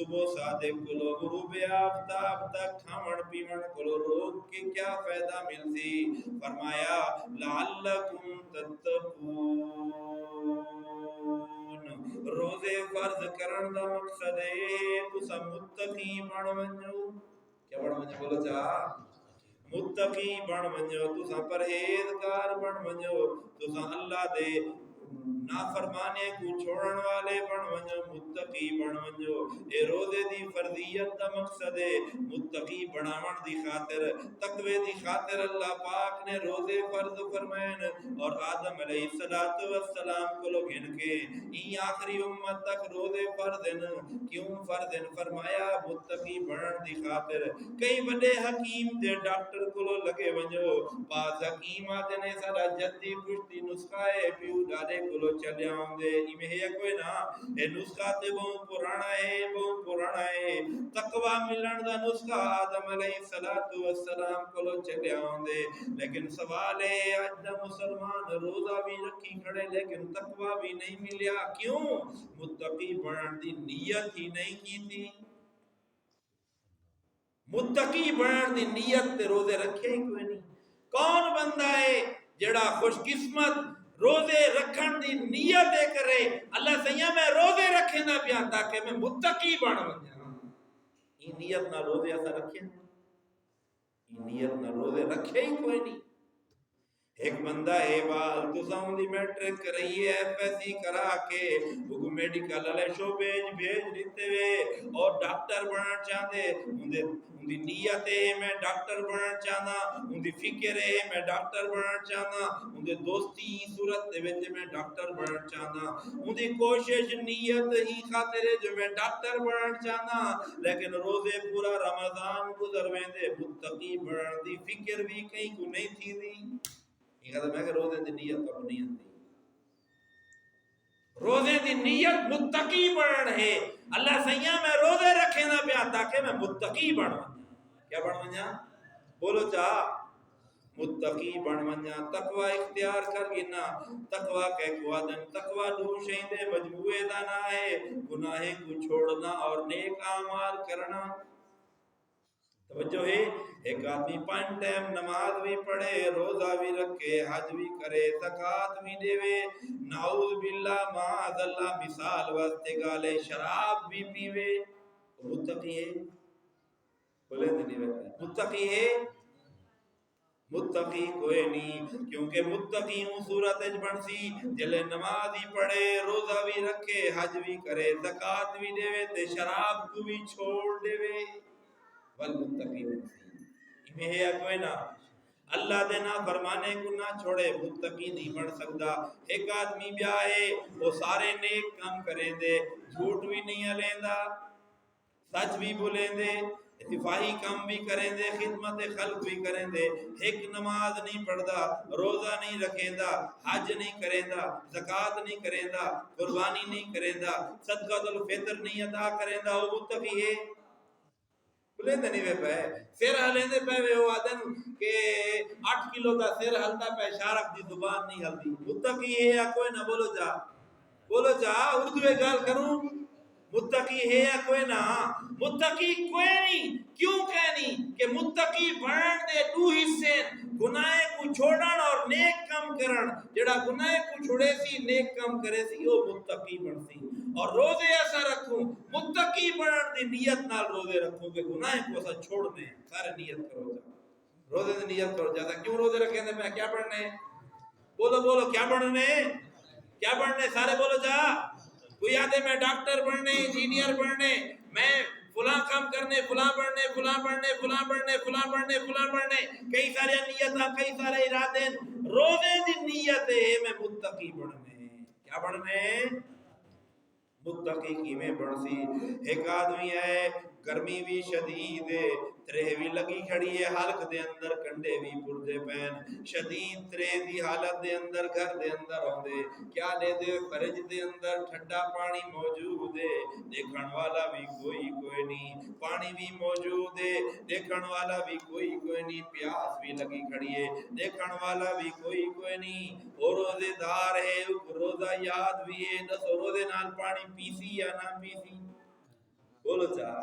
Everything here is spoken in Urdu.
صبح صادق کلو غروب آفتاب تک کھاون پیون کلو روک کے کیا فائدہ ملتی؟ فرمایا لعلکم تتقون، روزے فرض کرن دا مقصد ہے تسا متقی بن ونجو۔ کیا بن ونجو؟ بولو چاہ متقی بن ونجو، تسا پرہیزگار بن ونجو، تسا اللہ دے نافرمانے کو چھوڑن والے بن ونجو، متقی بن ونجو۔ اے روزے دی فرضیت دا مقصد ہے متقی بناون دی خاطر، تقوی دی خاطر اللہ پاک نے روزے فرض فرمائن اور آدم علیہ السلام کو لوگ ان کے ای آخری امت تک روزے فرض ہیں۔ کیوں فرض ہیں؟ فرمایا متقی بنن دی خاطر۔ کئی بڑے حکیم تے ڈاکٹر کو لگے ونجو، بعض حکیم آتے نے سارا جدی پشتی نسخہ ہے پیو ڈالے کو چلے آؤں دے ایمیں ہے کوئی نا، اے نسخہ تے بہت پرانا ہے، بہت پرانا ہے۔ تقوی ملن دا نسخہ آدم علیہ السلام کو چلے آؤں دے، لیکن سوال ہے آج دا مسلمان روزہ بھی رکھی کھڑے لیکن تقوی بھی نہیں ملیا۔ کیوں؟ متقی بنن دی نیت ہی نہیں کی تھی۔ متقی بنن دی نیت تے روزے رکھے ہی کوئی نہیں۔ کون بندہ ہے جڑا خوش قسمت روزے رکھن دی نیت کرے اللہ سیاں میں روزے رکھے نہ پیا تاکہ میں متقی بن ونجاں۔ یہ نیت نہ روزے ایسا رکھے، یہ نیت نہ روزے رکھے ہی کوئی نہیں۔ ایک بندہ ہے بال تساں دی میٹرک رہی ہے ایف ایس سی کرا کے وہ میڈیکل والے شعبے بھیج دیتے وے اور ڈاکٹر بننا چاہتے، ان دی نیت ہے میں ڈاکٹر بننا چاہنا، ان دی فکر ہے میں ڈاکٹر بننا چاہنا، ان دی دوستی صورت دے وچ میں ڈاکٹر بننا چاہنا، ان دی کوشش نیت ہی خاطر ہے جو میں ڈاکٹر بننا چاہنا، لیکن روزے پورا رمضان گزر ویندے متقی بنن دی فکر بھی کہیں کو نہیں تھی دی۔ یہ کہتا میں کہ روزے دی نیت تو نہیں آتی۔ روزے دی نیت متقی بنن ہے۔ اللہ سیاں میں روزے رکھے نہ پیا تاکہ میں متقی بن ونجاں۔ کیا بن ونجاں؟ بولو چاہ متقی بن ونجاں۔ تقوی اختیار کر گنا، تقوی کے قوادن تقوی دو شہدے مجموعے دا نہ ہے، گناہ کو چھوڑنا اور نیک اعمال کرنا۔ توجہ ہے، ایک آدمی 5 ٹائم نماز بھی پڑھے، روزہ بھی رکھے، حج بھی کرے، زکوٰۃ بھی دے، نعوذ باللہ معاذ اللہ مثال واسطے گالے شراب بھی پیوے، متقی ہے؟ بولے نہیں بیٹھا متقی ہے؟ متقی کوئی نہیں، کیونکہ متقی ہوں صورت بن سی جلے نماز ہی پڑھے، روزہ بھی رکھے، حج بھی کرے، زکوٰۃ بھی دے تے شراب کو بھی چھوڑ دے والمتقی میں ہے کوئی نہ اللہ دے نا فرمانے کو نہ چھوڑے متقی نہیں بن سکتا۔ ایک آدمی بھی آئے وہ سارے نیک کام کریں دے، جھوٹ بھی نہیں لیندہ، سچ بھی بولیں دے، اتفاہی کام بھی کریں دے، خدمت خلق بھی کریں دے، ایک نماز نہیں پڑھدا، روزہ نہیں رکھیں دا، حج نہیں کریں دا، زکوٰۃ نہیں کریں دا، قربانی نہیں کریں دا، صدقۃ الفطر نہیں ادا کریں دا، وہ متقی ہے؟ بلیندے نہیں پہ سر ہلیندے پہ وہ آدن کہ 8 کلو دا سر ہلتا پہ شارک دی زبان نہیں ہلتی، متقی ہے یا کوئی نہ؟ بولو جا، بولو جا، اردو میں گال کروں، متقی ہے یا کوئی نہ؟ متقی کوئی نہیں۔ کیوں کہ نہیں کہ متقی بنن دے 2 حصے، گناہ کو چھوڑن اور نیک کام کرن۔ جڑا گناہ کو چھوڑے سی نیک کام کرے سی وہ متقی بن سی۔ اور روزے ایسا رکھوں متقی بنن دی نیت نال روزے رکھوں کہ گناہ کو ایسا چھوڑ دیں، سارے نیت کرو جا، روزے دی نیت کرو جا۔ کیوں روزے رکھیں دے میں کیا پڑھنے؟ بولو بولو کیا پڑھنے؟ کیا پڑھنے؟ سارے بولو جا۔ کوئی آدھے میں ڈاکٹر بننے، انجینئر بننے، میں فلاں کام کرنے، فلاں بننے، فلاں بننے، فلاں بننے، فلاں بننے، فلاں بننے، کئی سارے نیتاں، کئی سارے ارادے۔ روزے دی نیت ہے میں متقی بننے۔ کیا بننے؟ متقی کی میں بڑھ سی۔ ایک آدمی ہے گرمی بھی شدید ہے، ترہ بھی لگی کھڑی ہے، حلق دے اندر کنڈے بھی پردے پین، شدید ترہ دی حالت دے اندر گھر دے اندر ہوندے، کیا لے دے فرج دے اندر ٹھنڈا پانی موجود ہے، دیکھن والا بھی کوئی نہیں، پانی بھی موجود ہے، دیکھن والا بھی کوئی نہیں، پیاس بھی لگی کھڑی ہے، دیکھن والا بھی کوئی نہیں، اور روزے دار ہے، روزہ یاد بھی ہے، دس روزے نال پانی پیسی یا نہ پیسی؟ بولو چا